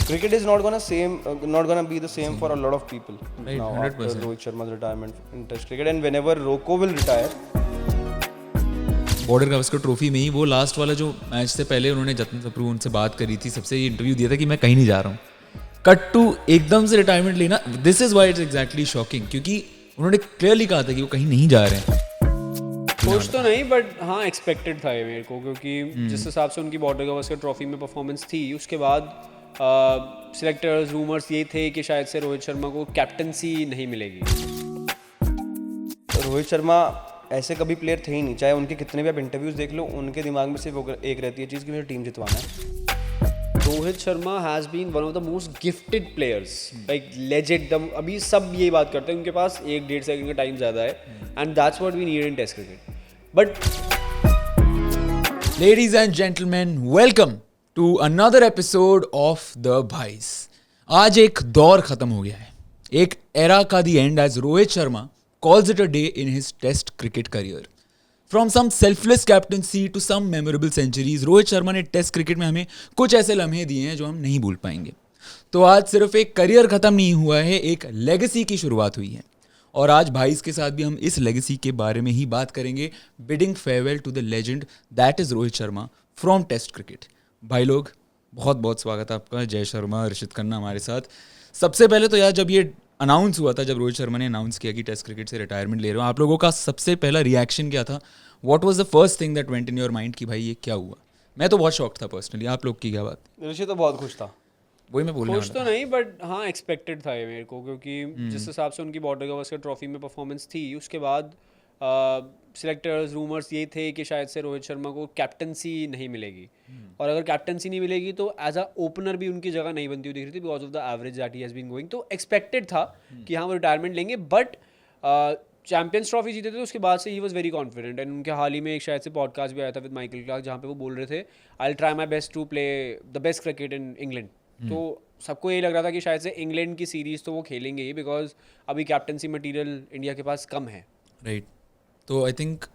cricket is not gonna be the same for a lot of people Right, now 100%. after Rohit Sharma's retirement in Test cricket, and whenever Rocco will retire, border Gavaskar trophy में ही वो last वाला जो match से पहले उन्होंने जतन सप्रू उनसे बात करी थी, सबसे ये इंटरव्यू दिया था कि मैं कहीं नहीं जा रहा हूँ, कट टू एकदम से रिटायरमेंट लेना. This is why it's exactly shocking, क्योंकि उन्होंने क्लियरली कहा था कि वो कहीं नहीं जा रहे हैं. सोच तो नहीं, बट हाँ एक्सपेक्टेड था ये मेरे को, क्योंकि जिस हिसाब से उनकी बॉर्डर गावस्कर ट्रॉफी में परफॉर्मेंस थी, उसके बाद सिलेक्टर्स रूमर्स ये थे कि शायद से रोहित शर्मा को कैप्टनसी नहीं मिलेगी. रोहित शर्मा ऐसे कभी प्लेयर थे ही नहीं. चाहे उनके कितने भी आप इंटरव्यूज देख लो, उनके दिमाग में सिर्फ एक रहती है चीज़ कि मुझे टीम जितवाना है. Rohit Sharma has been one of the most gifted players, like legend. अभी सब यही बात करते हैं, उनके पास 1-1.5 सेकंड का टाइम ज़्यादा है, and that's what we need in test cricket. But Ladies and gentlemen, welcome to another episode of The Bhais. आज एक दौर खत्म हो गया है, एक एरा का the end as Rohit Sharma calls it a day in his test cricket career. From some selfless captaincy to some memorable centuries, Rohit Sharma ने टेस्ट क्रिकेट में हमें कुछ ऐसे लम्हे दिए हैं जो हम नहीं भूल पाएंगे. तो आज सिर्फ एक करियर खत्म नहीं हुआ है, एक लेगेसी की शुरुआत हुई है. और आज भाईस के साथ भी हम इस लेगेसी के बारे में ही बात करेंगे, bidding farewell to the legend that is Rohit Sharma from test cricket. भाई लोग, बहुत बहुत स्वागत है आपका. जय शर्मा, अर्शित खन्ना हमारे साथ. सबसे पहले तो यार, जब ये अनाउंस हुआ था, जब रोहित शर्मा ने अनाउंस किया कि टेस्ट क्रिकेट से रिटायरमेंट ले रहे हो, आप लोगों का सबसे पहला रिएक्शन क्या था? What was the first thing that went in your mind कि भाई ये क्या हुआ? मैं तो बहुत शॉक था पर्सनली. आप लोग की क्या बात? ऋषि तो बहुत खुश था. वही मैं बोलने सोच वाला तो नहीं, बट हाँ एक्सपेक्टेड था ये मेरे को, क्योंकि जिस हिसाब से उनकी बॉर्डर गावस्कर ट्रॉफी में परफॉर्मेंस थी, उसके बाद सिलेक्टर्स रूमर्स ये थे कि शायद से रोहित शर्मा को कैप्टनसी नहीं मिलेगी. और अगर कैप्टनसी नहीं मिलेगी तो एज अ ओपनर भी उनकी जगह नहीं बनती हुई दिख रही थी, because of the average that he has been going. तो एक्सपेक्टेड था कि हाँ वो रिटायरमेंट लेंगे, बट चैंपियंस ट्रॉफी जीते थे उसके बाद से he was very confident. And उनके हाल ही में एक शायद से पॉडकास्ट भी आया था विद माइकल क्लार्क, जहाँ पे वो बोल रहे थे I will try my best to play the best cricket in England. तो सबको यही लग रहा था कि शायद से इंग्लैंड की सीरीज तो वो खेलेंगे ही, बिकॉज अभी कैप्टनसी मटेरियल इंडिया के पास कम है. राइट. तो आई थिंक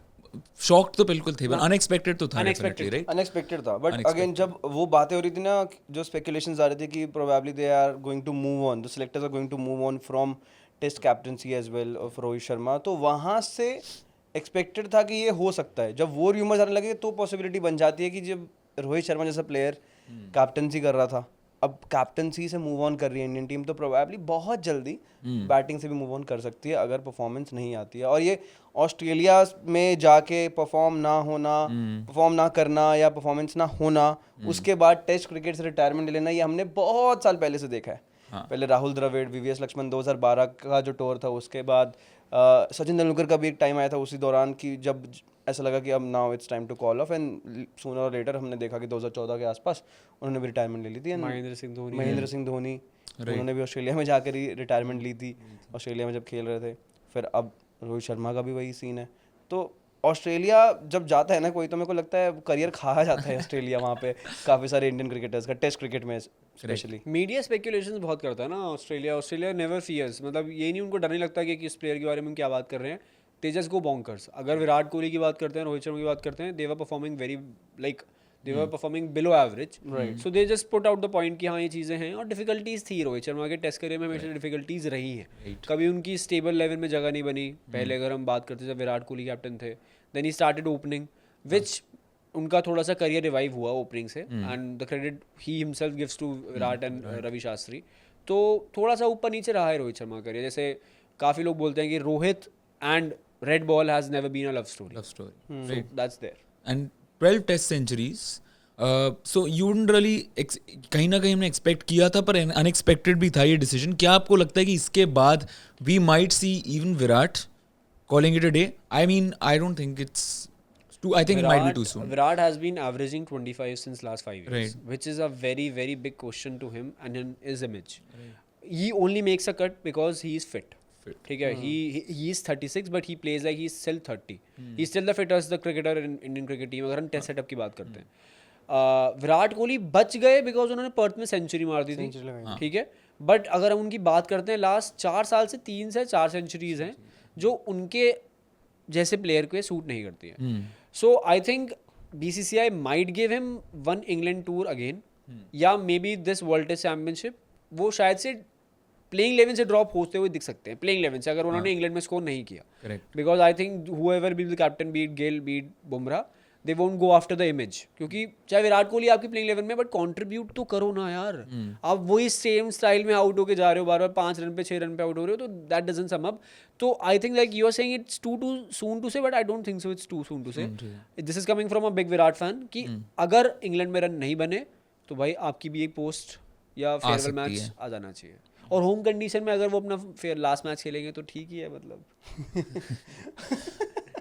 शॉक तो बिल्कुल थे, बट अनएक्सपेक्टेड तो था. Unexpected. राइट. अनएक्सपेक्टेड था, बट अगेन जब वो बातें हो रही थी ना, जो स्पेकुलेशंस आ रहे थे कि probably they are going to move on, the selectors are going to move on from test captaincy as well of Rohit Sharma, तो वहाँ से एक्सपेक्टेड था कि ये हो सकता है. जब वो र्यूमर्स आने लगे तो पॉसिबिलिटी बन जाती है कि जब रोहित शर्मा जैसा प्लेयर कैप्टनसी कर रहा था, अब कैप्टनसी से मूव ऑन कर रही है इंडियन टीम, तो प्रोबेबली बहुत जल्दी बैटिंग से भी मूव ऑन कर सकती है अगर परफॉर्मेंस नहीं आती है. और ये ऑस्ट्रेलिया में जाके परफॉर्म ना करना या परफॉर्मेंस ना होना, उसके बाद टेस्ट क्रिकेट से रिटायरमेंट ले लेना, ये हमने बहुत साल पहले से देखा है. पहले राहुल द्रविड़, वीवीएस लक्ष्मण 2012 का जो टूर था, उसके बाद सचिन तेंदुलकर का भी एक टाइम आया था उसी दौरान कि जब ऐसा लगा कि अब now it's time to call off, and sooner or later हमने देखा कि 2014 के आसपास उन्होंने भी रिटायरमेंट ले ली थी. महेंद्र सिंह धोनी उन्होंने भी ऑस्ट्रेलिया में जाकर ही रिटायरमेंट ली थी, ऑस्ट्रेलिया में जब खेल रहे थे. फिर अब रोहित शर्मा का भी वही सीन है. तो ऑस्ट्रेलिया जब जाता है ना कोई, तो मेरे को लगता है करियर खाया जाता है ऑस्ट्रेलिया वहाँ पे काफ़ी सारे इंडियन क्रिकेटर्स का, टेस्ट क्रिकेट में स्पेशली. मीडिया स्पेकुलेशंस बहुत करता है ना ऑस्ट्रेलिया नेवर फियर्स. मतलब ये नहीं, उनको डर नहीं लगता कि किस प्लेयर के बारे में क्या बात कर रहे हैं. They just go bonkers. अगर विराट कोहली की बात करते हैं, रोहित शर्मा की बात करते हैं, they were performing very like they were performing below average. So they just put out the point कि हाँ ये चीज़ें हैं. और डिफिकल्टीज थी रोहित शर्मा के टेस्ट करियर में, हमेशा डिफिकल्टीज रही हैं. कभी उनकी स्टेबल लेवल में जगह नहीं बनी. पहले अगर हम बात करते जब विराट कोहली कैप्टन थे, then he started opening, which उनका थोड़ा सा करियर रिवाइव हुआ ओपनिंग से, and the credit he himself gives to Virat and Ravi Shastri. तो थोड़ा सा ऊपर नीचे रहा है रोहित शर्मा का करियर. जैसे काफ़ी लोग बोलते हैं कि Rohit and red ball has never been a love story. So that's there. And 12 test centuries. So you wouldn't really, कहीं ना कहीं हमने एक्सपेक्ट किया था, पर अनएक्सपेक्टेड भी था ये डिसीजन. क्या आपको लगता है कि इसके बाद we might see even Virat calling it a day? I mean, I don't think it's too. I think it might be too soon. Virat has been averaging 25 since last 5 years, Right. which is a very, very big question to him and in his image. He only makes a cut because he is fit. ठीक है, he is 36 but he plays like he is still 30. He is still the fittest the cricketer in Indian cricket team. अगर हम test setup की बात करते हैं, विराट कोहली बच गए बिकॉज उन्होंने पर्थ में सेंचुरी मार दी थी. ठीक है, बट अगर हम उनकी बात करते हैं, लास्ट 4 साल से 3 से 4 सेंचुरीज हैं जो उनके जैसे प्लेयर को सूट नहीं करती है. So I think BCCI might give him one England tour again, या maybe this world test championship वो शायद से प्लेइंग 11 से ड्रॉप होते हुए दिख सकते हैं, प्लेइंग 11 से, अगर उन्होंने इंग्लैंड में स्कोर नहीं किया. Correct. Because I think whoever be the captain, be it Gill, be it Bumrah, they won't go after the image. क्योंकि चाहे विराट कोहली आपकी प्लेइंग 11 में, बट कंट्रीब्यूट तो करो ना यार. आप वही सेम स्टाइल में आउट होके जा रहे हो, बार बार 5 रन पे 6 रन पे आउट हो रहे हो, तो दैट डजंट सम अप. तो I think like you are saying it's too soon to say, but I don't think so it's too soon to say. This is coming from a big Virat fan कि अगर England में run नहीं बने तो भाई आपकी भी एक पोस्ट या फेयरवेल मैच आ जाना चाहिए. और होम कंडीशन में अगर वो अपना लास्ट मैच खेलेंगे तो ठीक ही है, मतलब.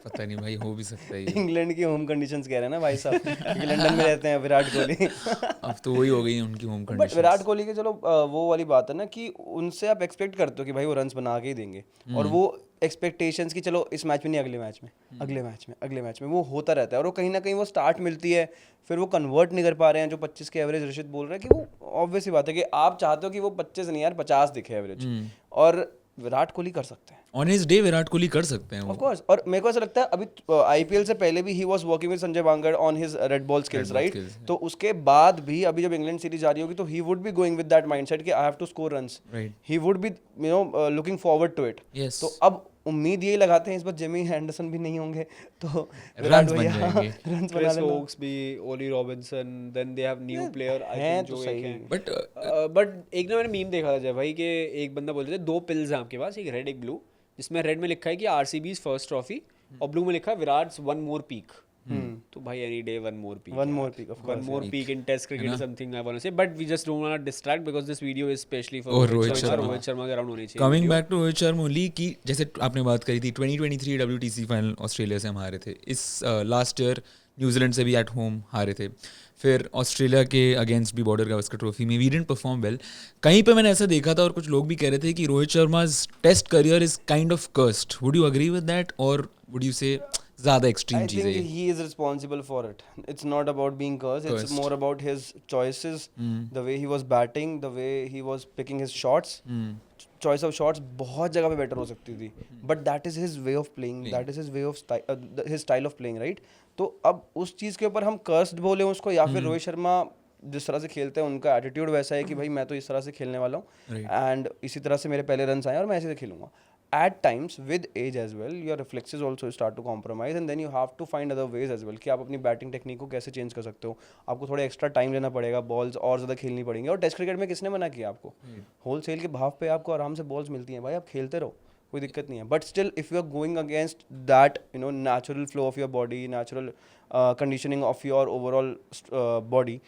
पता नहीं भाई, हो भी सकता है ये. इंग्लैंड की होम कंडीशंस कह रहे हैं ना भाई साहब, क्योंकि लंदन में रहते हैं विराट कोहली. अब तो वही हो गई है उनकी home but condition. Virat Kohli के चलो वो वाली बात है ना कि उनसे आप एक्सपेक्ट करते हो कि भाई वो रन्स बना के ही देंगे, और वो एक्सपेक्टेशंस की चलो इस मैच में नहीं, अगले मैच में, अगले मैच में वो होता रहता है. और वो कहीं ना कहीं वो स्टार्ट मिलती है, फिर वो कन्वर्ट नहीं कर पा रहे हैं. जो 25 के एवरेज ऋषित बोल रहा है कि वो ऑब्वियस सी बात है कि आप चाहते हो कि वो 25 नहीं यार 50 दिखे एवरेज, और विराट कोहली कर सकते हैं. On his day Virat Kohli कर सकते हैं वो. Of course. और मेरे को ऐसा लगता है अभी आईपीएल से पहले भी he was working with Sanjay Bangar on his red ball skills, right. तो उसके बाद भी अभी जब इंग्लैंड सीरीज जा रही होगी तो he would be going with that mindset कि I have to score runs. He would be looking forward to it. Yes. तो अब उम्मीद यही लगाते हैं इस बार जिमी हैंडरसन भी नहीं होंगे तो Runs बन जाएंगे. रन्स बना क्रिस लेना. ओक्स भी, Ollie Robinson, then they have new player I हैं थिंक तो जो सही. एक हैं. बट बट एक ना मैंने मीम देखा था जब भाई कि एक बंदा बोल रहे थे 2 पिल्स हैं आपके पास, एक रेड एक ब्लू, जिसमें रेड में लिखा है कि आरसीबीज फर्स्ट ट्रॉफी, और ब्लू में लिखा है विराट्स वन मोर पीक. तो भाई any day one more peak, One more peak, of one course, more yeah. Peak in test cricket is something I want to say. But we just don't want to distract because this video is specially Oh, for Rohit Sharma. Rohit Sharma के around होनी चाहिए. Coming back to Rohit Sharma only कि जैसे आपने बात करी थी 2023 WTC final Australia से हम हारे थे. इस लास्ट ईयर न्यूजीलैंड से भी एट होम हारे थे. फिर ऑस्ट्रेलिया के अगेंस्ट भी बॉर्डर गावस्कर ट्रॉफी में वी डिडंट परफॉर्म वेल. कहीं पे मैंने ऐसा देखा था और कुछ लोग भी कह रहे थे कि Rohit Sharma's test career is kind of cursed. Would you agree with that, और वुड यू से ज़्यादा एक्सट्रीम I चीज़ है think ये? he is responsible for it. It's not about being cursed. It's more about his choices, the way he was batting, the way he was picking his shots. Choice of shots बहुत जगह पे better हो सकती थी. But that is his way of playing. That is his way of his style of playing, right? तो अब उस चीज़ के ऊपर हम cursed बोले उसको, या फिर रोहित शर्मा जिस तरह से खेलते हैं उनका एटीट्यूड वैसा है कि भाई मैं तो इस तरह से खेलने वाला हूँ, एंड इसी तरह से मेरे पहले रन्स आए और मैं ऐसे से खेलूंगा. At times with age as well your reflexes also start to compromise, and then you have to find other ways as well कि आप अपनी बैटिंग टेक्निक को कैसे चेंज कर सकते हो. आपको थोड़ा एक्स्ट्रा टाइम लेना पड़ेगा, बॉल्स और ज़्यादा खेलनी पड़ेंगी. और टेस्ट क्रिकेट में किसने मना किया आपको? होल सेल के भाव पे आपको आराम से बॉल्स मिलती हैं भाई, आप खेलते रहो, कोई दिक्कत नहीं है. But still if you are going against that natural flow of your body, natural conditioning of your overall body,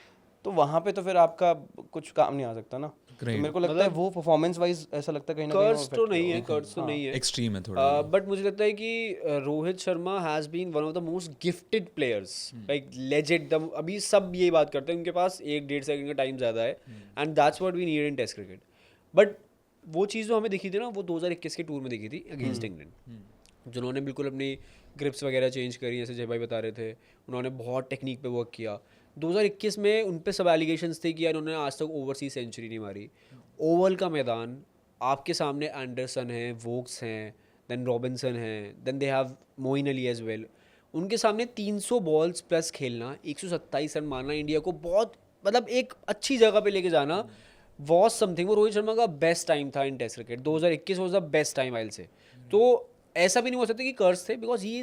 तो वहाँ पे तो फिर आपका कुछ काम नहीं आ सकता ना. तो मेरे को लगता है वो परफॉर्मेंस वाइज ऐसा लगता है कहीं ना कहीं कर्स तो नहीं है, कर्स तो नहीं है, एक्सट्रीम है थोड़ा. बट मुझे लगता है कि Rohit Sharma has been one of the most gifted players, like legend. अभी सब ये बात करते हैं उनके पास 1-1.5 सेकंड का टाइम ज़्यादा है, and that's what we need in test cricket. But वो चीज़ जो हमें दिखी थी ना, वो 2021 के टूर में दिखी थी अगेंस्ट इंग्लैंड, जिन्होंने बिल्कुल अपनी ग्रिप्स वगैरह चेंज करी, जैसे जय भाई बता रहे थे. उन्होंने बहुत टेक्निक पे वर्क किया. 2021 में उन पे सब एलिगेशंस थे कि यार उन्होंने आज तक ओवरसीज सेंचुरी नहीं मारी. ओवल का मैदान आपके सामने एंडरसन है, वोक्स हैं, देन रॉबिन्सन हैं, then they have Moeen Ali as well. उनके सामने 300 बॉल्स प्लस खेलना, 127 रन मारना, इंडिया को बहुत मतलब एक अच्छी जगह पे लेके जाना वॉज समथिंग. वो रोहित शर्मा का बेस्ट टाइम था in test cricket. 2021 was the best time I will say. तो ऐसा भी नहीं हो सकता कि कर्स थे, because he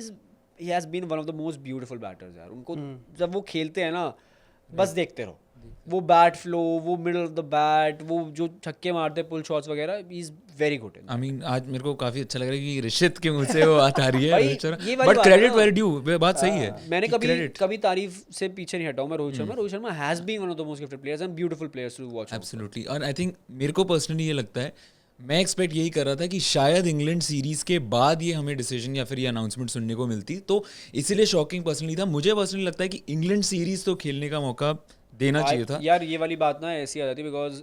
has been one of the most beautiful batters यार. उनको जब वो खेलते हैं ना, बस देखते रहो. वो बैट फ्लो, वो मिडल ऑफ द बैट, वो जो छक्के मारते पुल शॉट्स वगैरह, he is very good. I mean आज मेरे को काफी अच्छा लग रहा है कि ऋषित के मुंह से वो बात आ रही है. भाई, रोहित शर्मा, ये वाली बट बात क्रेडिट है ना, वेयर ड्यू, बात सही है. मैंने कि कभी credit- कभी तारीफ से पीछे नहीं हटा हूं मैं Rohit Sharma. Rohit Sharma has been one of the most gifted players and beautiful players to watch. Absolutely. और आई थिंक मेरे को पर्सनली ये लगता है, मैं एक्सपेक्ट यही कर रहा था कि शायद इंग्लैंड सीरीज के बाद ये हमें डिसीजन या फिर ये अनाउंसमेंट सुनने को मिलती, तो इसीलिए शॉकिंग पर्सनली था. मुझे पर्सनली लगता है कि इंग्लैंड सीरीज तो खेलने का मौका देना चाहिए था. यार ये वाली बात ना ऐसी आ जाती है, बिकॉज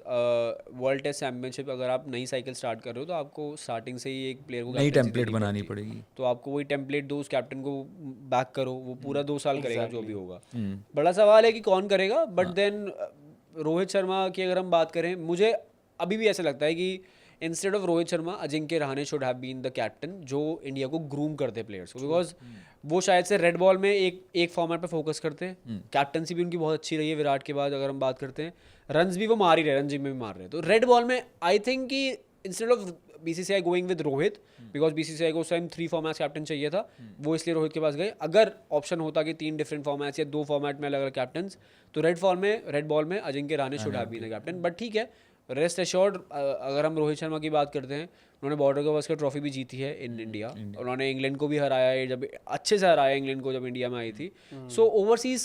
वर्ल्ड टेस्ट चैंपियनशिप अगर आप नई साइकिल स्टार्ट कर रहे हो तो आपको स्टार्टिंग से ही एक प्लेयर को नई captaincy टेम्पलेट देनी बनानी पड़ती है. पड़ेगी. तो आपको वही टेम्पलेट दो, उस कैप्टन को बैक करो, वो पूरा 2 साल करेगा जो भी होगा. बड़ा सवाल है कि कौन करेगा. बट देन रोहित शर्मा की अगर हम बात करें, मुझे अभी भी ऐसा लगता है कि instead of Rohit Sharma Ajinkya Rahane should have been the captain जो इंडिया को ग्रूम करते प्लेयर्स को, बिकॉज वो शायद से रेड बॉल में एक फॉर्मेट पे फोकस करते हैं. कैप्टनसी भी उनकी बहुत अच्छी रही है विराट के बाद. अगर हम बात करते हैं रन्स भी वो मार ही रहे, रणजी में भी मार रहे हैं. तो रेड बॉल में आई थिंक कि instead of BCCI going with Rohit, because BCCI को उस टाइम 3 फॉर्मेट्स कैप्टन चाहिए था, वो इसलिए रोहित के पास गए. अगर ऑप्शन होता कि 3 डिफरेंट फॉर्मेट्स या 2 फॉर्मेट में अलग अलग कैप्टन, तो रेड बॉल में Ajinkya Rahane should have been the captain. But ठीक है, रेस्ट एश्योर्ड. अगर हम रोहित शर्मा की बात करते हैं, उन्होंने बॉर्डर गावस्कर ट्रॉफी भी जीती है इन इंडिया. उन्होंने इंग्लैंड को भी हराया है, जब अच्छे से हराया इंग्लैंड को जब इंडिया में आई थी. सो ओवरसीज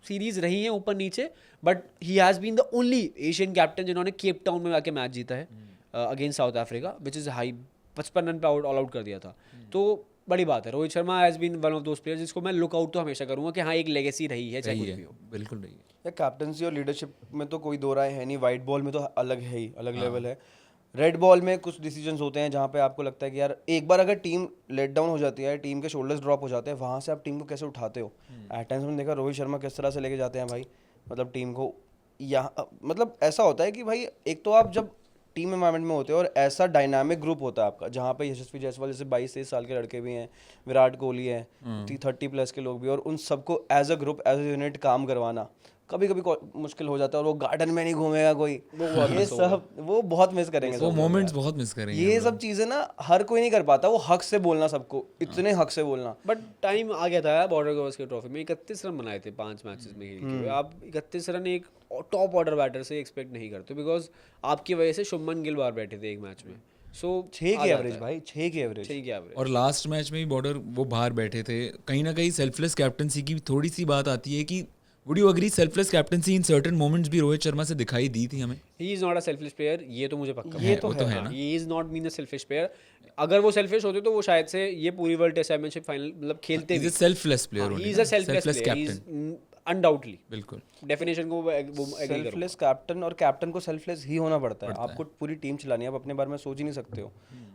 सीरीज रही है ऊपर नीचे, but he has been the only Asian captain जिन्होंने केप टाउन में आके मैच जीता है against South Africa, which is high. 55 run पे ऑल आउट कर दिया था. तो बड़ी बात है. Rohit Sharma has been one of those players जिसको मैं लुक आउट तो हमेशा करूंगा कि हाँ एक लेगेसी रही है, चाहे कुछ भी हो. बिल्कुल रही है. या कैप्टनसी और लीडरशिप में तो कोई दो राय है नहीं. वाइट बॉल में तो अलग है ही, अलग लेवल है. रेड बॉल में कुछ डिसीजंस होते हैं जहाँ पे आपको लगता है कि यार एक बार अगर टीम लेट डाउन हो जाती है, टीम के शोल्डर्स ड्रॉप हो जाते हैं, वहाँ से आप टीम को कैसे उठाते हो. एट टाइम्स मैंने देखा रोहित शर्मा किस तरह से लेके जाते हैं भाई, मतलब टीम को यहाँ, मतलब ऐसा होता है कि भाई एक तो आप जब टीम एनवायरनमेंट में होते हो और ऐसा डायनामिक ग्रुप होता है आपका जहाँ पे यशस्वी जायसवाल जैसे 22-23 साल के लड़के भी हैं, विराट कोहली है, 30+ के लोग भी, और उन सबको as a group as a unit काम करवाना कभी कभी मुश्किल हो जाता है. और वो गार्डन में नहीं घूमेगा कोई, ये सब वो बहुत मिस करेंगे. वो मोमेंट्स बहुत मिस करेंगे. ये सब चीजें ना हर कोई नहीं कर पाता. वो हक से बोलना सबको, इतने हक से बोलना. बट टाइम आ गया था बॉर्डर गावस्कर ट्रॉफी में 31 रन बनाए थे 5 मैचेस में खेल के. आप 31 रन एक टॉप ऑर्डर बैटर से एक्सपेक्ट नहीं करते, बिकॉज आपकी वजह से शुभमन गिल बाहर बैठे थे एक मैच में. सो 6 की एवरेज भाई, 6 की एवरेज. और लास्ट मैच में भी बॉर्डर वो बाहर बैठे थे. कहीं ना कहीं सेल्फलेस कैप्टनसी की थोड़ी सी बात आती है कि would you agree selfless captaincy in certain moments भी रोहित शर्मा से दिखाई दी थी हमें. He is not a selfish player, ये तो मुझे पक्का ये तो है ना. He is not been a selfish player. अगर वो सेल्फिश होते तो वो शायद से ये पूरी वर्ल्ड टेस्ट चैंपियनशिप फाइनल मतलब खेलते भी. Selfless player. He is a selfless captain undoubtedly. बिल्कुल डेफिनेशन को वो एग्री करूंगा. सेल्फलेस कैप्टन, और कैप्टन को सेल्फलेस ही होना पड़ता है. आपको पूरी टीम चलानी है, आप अपने बारे में सोच ही नहीं सकते हो.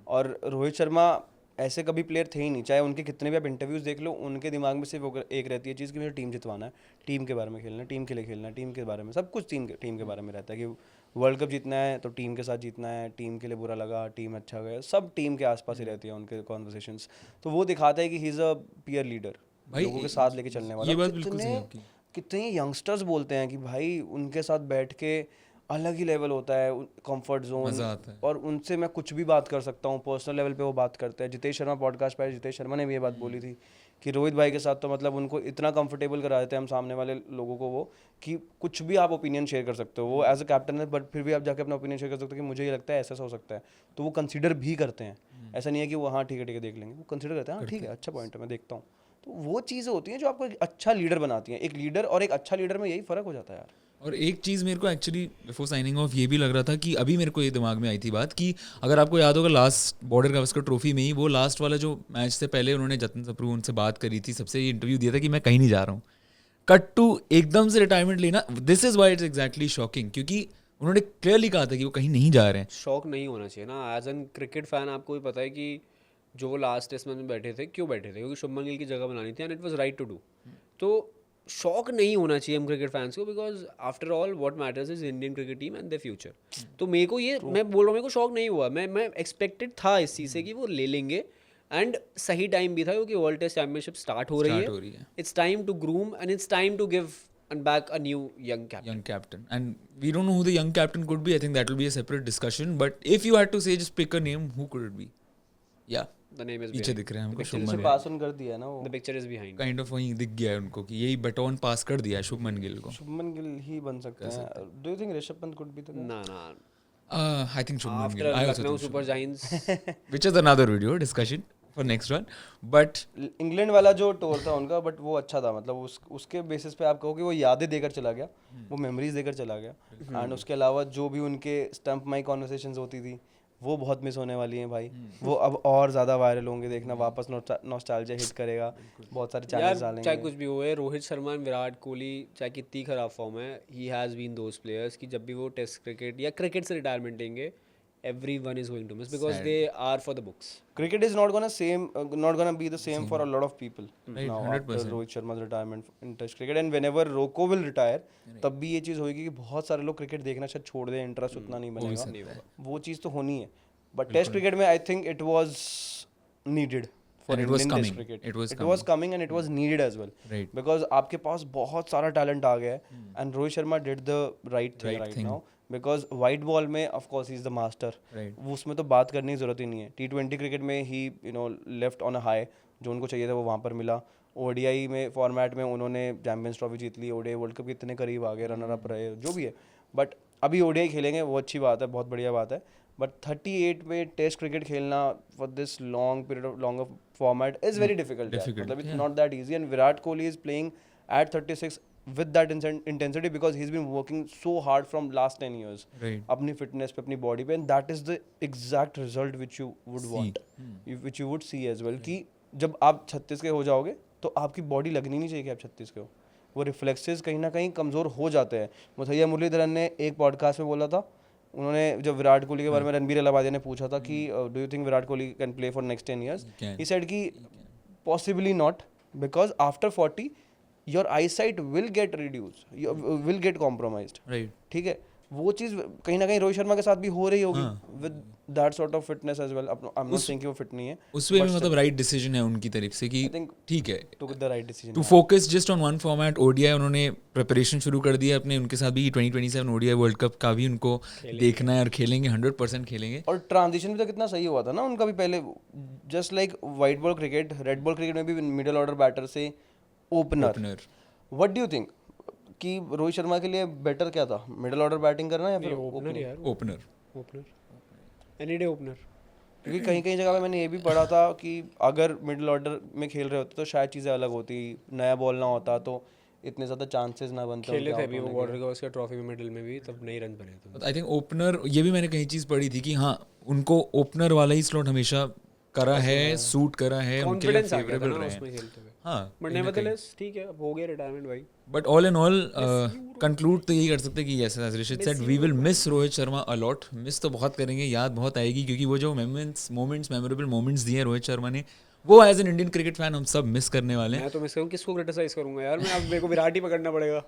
और रोहित शर्मा ऐसे कभी प्लेयर थे ही नहीं. चाहे उनके कितने भी आप इंटरव्यूज देख लो, उनके दिमाग में सिर्फ एक रहती है चीज़ कि मुझे टीम जितवाना है, टीम के बारे में खेलना है, टीम के लिए खेलना है, टीम के बारे में सब कुछ टीम के बारे में रहता है कि वर्ल्ड कप जीतना है तो टीम के साथ जीतना है, टीम के लिए बुरा लगा, टीम अच्छा गया, सब टीम के आसपास ही रहती है उनके कॉन्वर्सेशंस. तो वो दिखाता है कि he is a peer leader, लोगों के साथ लेके चलने वाला. ये बात बिल्कुल सही है आपकी. कितने यंगस्टर्स बोलते हैं कि भाई उनके साथ बैठ के अलग ही लेवल होता है, कंफर्ट जोन, और उनसे मैं कुछ भी बात कर सकता हूँ. पर्सनल लेवल पे वो बात करते हैं. जितेश शर्मा पॉडकास्ट पे, जितेश शर्मा ने भी ये बात बोली थी कि रोहित भाई के साथ तो मतलब उनको इतना कंफर्टेबल करा देते हैं हम सामने वाले लोगों को वो, कि कुछ भी आप ओपिनियन शेयर कर सकते हो. वो एज अ कैप्टन है, बट फिर भी आप जाके अपना ओपिनियन शेयर कर सकते हो कि मुझे ये लगता है ऐसा हो सकता है. तो वो कंसिडर भी करते हैं. ऐसा नहीं है कि वो हाँ ठीक है देख लेंगे, वो कंसिडर करते हैं. हाँ ठीक है, अच्छा पॉइंट है, मैं देखता हूँ. तो वो चीज़ें होती हैं जो आपको एक अच्छा लीडर बनाती हैं. एक लीडर और एक अच्छा लीडर में यही फ़र्क हो जाता है यार. और एक चीज़ मेरे को एक्चुअली बिफोर साइनिंग ऑफ ये भी लग रहा था कि अभी मेरे को ये दिमाग में आई थी बात कि अगर आपको याद होगा लास्ट बॉर्डर गावस्कर ट्रॉफी में ही वो लास्ट वाला जो मैच से पहले उन्होंने जतन सप्रू उनसे बात करी थी, सबसे ये इंटरव्यू दिया था कि मैं कहीं नहीं जा रहा हूँ, कट टू एकदम से रिटायरमेंट लेना. This is why it's exactly shocking, क्योंकि उन्होंने क्लियरली कहा था कि वो कहीं नहीं जा रहे हैं. शौक नहीं होना चाहिए ना. एज एन क्रिकेट फैन आपको भी पता है कि जो वो लास्ट टेस्ट मैच में बैठे थे, क्यों बैठे थे? क्योंकि शुभमन गिल की जगह बनानी थी and it was right to do. तो शौक नहीं होना चाहिए हम क्रिकेट फैंस को, because after all what matters is Indian cricket team and their future. तो मेरे को ये मैं बोल रहा हूँ, मेरे को शौक नहीं हुआ. मैं एक्सपेक्टेड था इस चीज़ से कि वो ले लेंगे, एंड सही टाइम भी था क्योंकि वर्ल्ड टेस्ट चैंपियनशिप स्टार्ट हो रही है. It's time to groom and it's time to give and back a new young captain. And we don't know who the young captain could be. I think that will be a separate discussion. But if you had to say, just pick a name, who could it be? Yeah. The name is पीछे दिख रहे हैं हमको. Shubman pass on कर दिया ना वो. The picture is behind. Kind of वहीं दिख गया है उनको कि यही बटन पास कर दिया है शुभमन गिल को. शुभमन गिल ही बन सकते हैं. Do you think Rishabh Pant could be the guy? ना. I think Shubman Gill. After Lucknow Super Giants. Which is another video discussion for next one. But England वाला जो टूर था उनका, बट वो अच्छा था. मतलब उसके बेसिस पे आप कहो कि वो यादें देकर चला गया, वो मेमोरीज देकर चला गया. एंड उसके अलावा जो भी उनके स्टंप माइक कॉन्वर्सेशंस होती थी वो बहुत मिस होने वाली हैं भाई. वो अब और ज़्यादा वायरल होंगे, देखना. वापस नॉस्टैल्जिया हिट करेगा, बहुत सारे चैनल्स डालेंगे. चाहे कुछ भी हो, रोहित शर्मा एंड विराट कोहली चाहे कितनी खराब फॉर्म है, he has been those players कि जब भी वो टेस्ट क्रिकेट या क्रिकेट से रिटायरमेंट लेंगे, everyone is going to miss because they are for the books. Cricket is not gonna be the same for a lot of people right, now 100%. after Rohit Sharma's retirement in Test cricket, and whenever Rocco will retire, तब भी ये चीज़ होगी कि बहुत सारे लोग cricket देखना शायद छोड़ दें, इंटरेस्ट उतना नहीं बनेगा. वो चीज़ तो होनी है. बट टेस्ट क्रिकेट में I think it was needed for And it was Indian test coming. Cricket. It was It was coming and it was needed as well. Right. Because आपके पास बहुत सारा टैलेंट आ गया है and Rohit Sharma did the right thing Right right thing. now. Because white ball में of course he is the master. Right. वो उसमें तो बात करने की जरूरत ही नहीं है. T20 क्रिकेट में ही लेफ्ट ऑन अ हाई. जो उनको चाहिए था वो वहाँ पर मिला. ओडीआई में फॉर्मेट में उन्होंने चैंपियंस ट्रॉफी जीत ली. ओडीआई वर्ल्ड कप के इतने करीब आ गए, रनर अप रहे, जो भी है. बट अभी ओडीआई खेलेंगे, वो अच्छी बात है, बहुत बढ़िया बात है. बट 38 में टेस्ट क्रिकेट खेलना for this long period of long format is very difficult. मतलब it's not that easy. And Virat Kohli is playing at 36 with that intensity because he's been working so hard from last 10 years. Right. अपनी fitness पे, अपनी body पे, and that is the exact result which you would want, which you would see as well. कि जब आप 36 के हो जाओगे तो आपकी बॉडी लगनी नहीं चाहिए कि आप 36 के हो. वो रिफ्लेक्सेस कहीं ना कहीं कमज़ोर हो जाते हैं. मुथैया मुरलीधरन ने एक पॉडकास्ट में बोला था, उन्होंने जब विराट कोहली के बारे में रणबीर अलाहाबादिया ने पूछा था कि do you think Virat Kohli can play for next 10 years, he said कि possibly not, because after 40 your eyesight will get reduce, will get compromised. Right. ठीक है, वो चीज़ कहीं ना कहीं रोहित शर्मा के साथ भी हो रही होगी with that sort of fitness as well. I am not saying कि वो फिट नहीं है. उसमें भी मतलब राइट डिसीजन है उनकी तरफ से कि think ठीक है to the right decision. To focus just on one format. ODI उन्होंने प्रिपरेशन शुरू कर दिया अपने. उनके साथ भी 2027 ओडीआई वर्ल्ड कप का भी उनको देखना है और खेलेंगे, 100% खेलेंगे. और ट्रांजिशन भी तो कितना सही हुआ था ना उनका भी पहले. Just like white ball cricket, red ball cricket में भी मिडिल ऑर्डर बैटर से opener. What do you think कि रोहित शर्मा के लिए बेटर क्या था, मिडिल ऑर्डर बैटिंग करना या फिर ओपनर यार, ओपनर एनी डे ओपनर. क्योंकि कहीं कहीं जगह पे मैंने ये भी पढ़ा था कि अगर मिडिल ऑर्डर में खेल रहे होते तो शायद चीज़ें अलग होती. नया बॉल ना होता तो इतने ज़्यादा चांसेस ना बनते. खेले थे अभी वो बॉर्डर गवास्कर ट्रॉफी में मिडिल में भी, तब नहीं रन बने थे. आई थिंक ओपनर, ये भी मैंने कहीं चीज़ पढ़ी थी कि हाँ उनको ओपनर वाला ही स्लॉट हमेशा करा है, सूट करा है, उनके लिए कॉन्फिडेंस आ गया था फेवरेबल ना रहे. उसमें खेलते हुए. हाँ, बट नेवरदलेस ठीक है, अब हो गया रिटायरमेंट भाई. But all in all conclude तो यही कर सकते हैं कि yes, as Rishit said, we will miss Rohit Sharma a lot. Miss तो बहुत करेंगे, याद बहुत आएगी, क्योंकि वो जो मेमोरेबल मोमेंट्स दिए रोहित शर्मा ने, वो as an Indian cricket fan हम सब मिस करने वाले हैं. मैं तो मिस करूँ, किसको क्रिटिसाइज करूंगा यार मैं. अब मेरे को विराट ही पकड़ना पड़ेगा.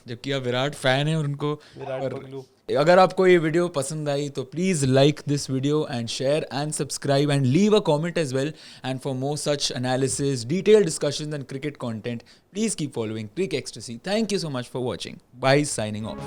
जबकि आप विराट फैन हैं और उनको. विराट पगलू. अगर आपको ये वीडियो पसंद आई तो please like this video and share and subscribe and leave a comment as well. And for more such analysis, detailed discussions and cricket content, please keep following Crick Ecstasy. Thank you so much for watching. Bye, signing off.